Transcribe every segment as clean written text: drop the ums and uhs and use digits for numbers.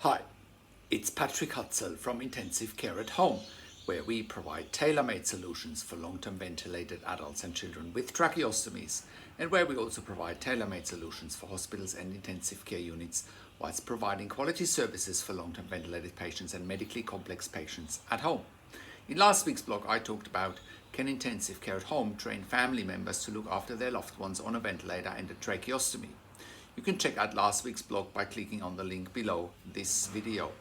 Hi, it's Patrick Hutzel from Intensive Care at Home, where we provide tailor-made solutions for long-term ventilated adults and children with tracheostomies, and where we also provide tailor-made solutions for hospitals and intensive care units, whilst providing quality services for long-term ventilated patients and medically complex patients at home. In last week's blog, I talked about can intensive care at home train family members to look after their loved ones on a ventilator and a tracheostomy. You can check out last week's blog by clicking on the link below this video.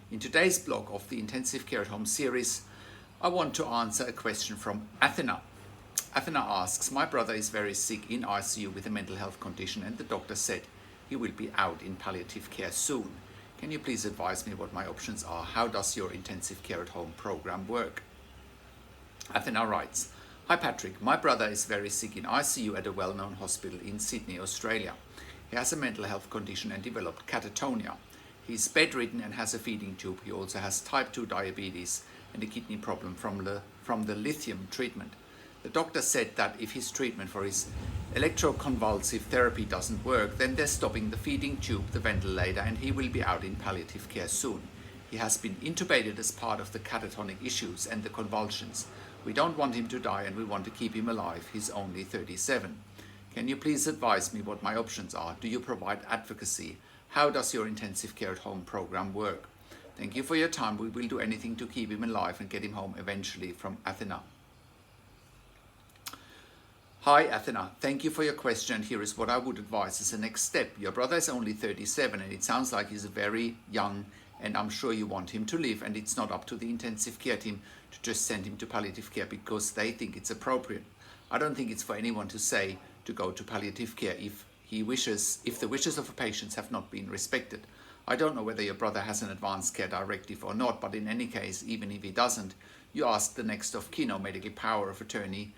In today's blog of the Intensive Care at Home series, I want to answer a question from Athena. Athena asks, my brother is very sick in ICU with a mental health condition and the doctor said he will be out in palliative care soon. Can you please advise me what my options are? How does your intensive care at home program work? Athena writes, Hi Patrick, my brother is very sick in ICU at a well-known hospital in Sydney, Australia. He has a mental health condition and developed catatonia. He is bedridden and has a feeding tube. He also has type 2 diabetes and a kidney problem from the lithium treatment. The doctor said that if his treatment for his electroconvulsive therapy doesn't work, then they're stopping the feeding tube, the ventilator, and he will be out in palliative care soon. He has been intubated as part of the catatonic issues and the convulsions. We don't want him to die and we want to keep him alive. He's only 37. Can you please advise me what my options are? Do you provide advocacy? How does your intensive care at home program work? Thank you for your time. We will do anything to keep him alive and get him home eventually. From Athena. Hi Athena, thank you for your question. Here is what I would advise as a next step. Your brother is only 37 and it sounds like he's very young, and I'm sure you want him to live, and it's not up to the intensive care team to just send him to palliative care because they think it's appropriate. I don't think it's for anyone to say to go to palliative care if the wishes of a patient have not been respected. I don't know whether your brother has an advanced care directive or not, but in any case, even if he doesn't, you ask the next of kin or medical power of attorney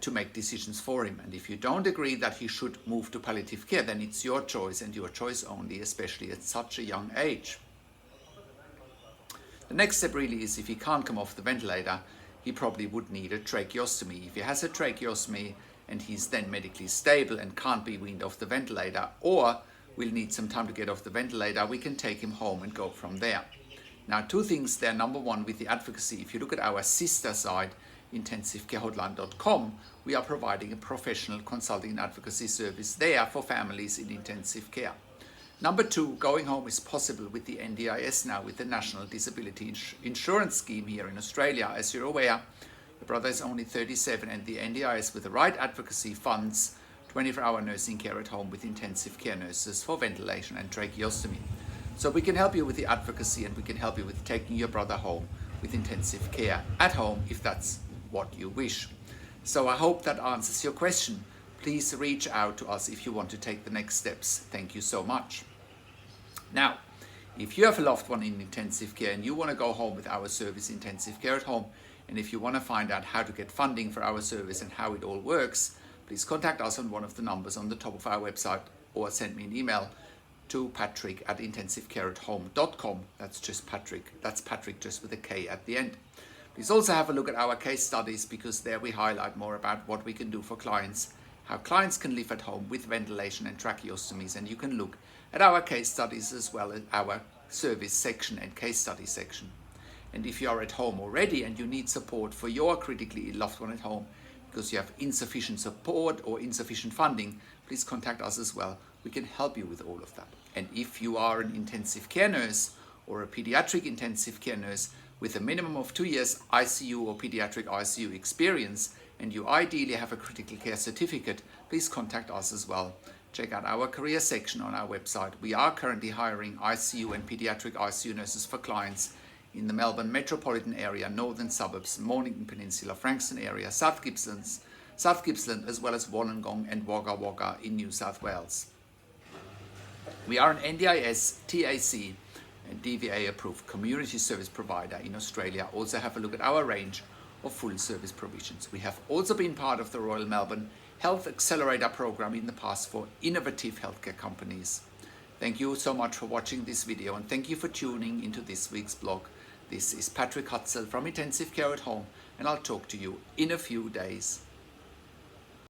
to make decisions for him. And if you don't agree that he should move to palliative care, then it's your choice and your choice only, especially at such a young age. The next step really is, if he can't come off the ventilator, he probably would need a tracheostomy. If he has a tracheostomy and he's then medically stable and can't be weaned off the ventilator, or will need some time to get off the ventilator, we can take him home and go from there. Now, two things there. Number one, with the advocacy, if you look at our sister site, intensivecarehotline.com, we are providing a professional consulting and advocacy service there for families in intensive care. Number two, going home is possible with the NDIS now, with the National Disability Insurance Scheme here in Australia. As you're aware, your brother is only 37 and the NDIS, with the right advocacy, funds 24-hour nursing care at home with intensive care nurses for ventilation and tracheostomy. So we can help you with the advocacy and we can help you with taking your brother home with intensive care at home if that's what you wish. So I hope that answers your question. Please reach out to us if you want to take the next steps. Thank you so much. Now, if you have a loved one in intensive care and you want to go home with our service, Intensive Care at Home, and if you want to find out how to get funding for our service and how it all works, please contact us on one of the numbers on the top of our website or send me an email to patrick@intensivecareathome.com. That's just Patrick. That's Patrick just with a K at the end. Please also have a look at our case studies, because there we highlight more about what we can do for clients, how clients can live at home with ventilation and tracheostomies, and you can look at our case studies as well as our service section and case study section. And if you are at home already and you need support for your critically ill loved one at home because you have insufficient support or insufficient funding, please contact us as well. We can help you with all of that. And if you are an intensive care nurse or a pediatric intensive care nurse with a minimum of 2 years ICU or pediatric ICU experience, and you ideally have a critical care certificate, please contact us as well. Check out our career section on our website. We are currently hiring ICU and pediatric ICU nurses for clients in the Melbourne metropolitan area, northern suburbs, Mornington Peninsula, Frankston area, South Gippsland, as well as Wollongong and Wagga Wagga in New South Wales. We are an NDIS, TAC and DVA approved community service provider in Australia. Also have a look at our range of full service provisions. We have also been part of the Royal Melbourne Health Accelerator program in the past for innovative healthcare companies. Thank you so much for watching this video, and thank you for tuning into this week's blog. This is Patrick Hutzel from Intensive Care at Home, and I'll talk to you in a few days.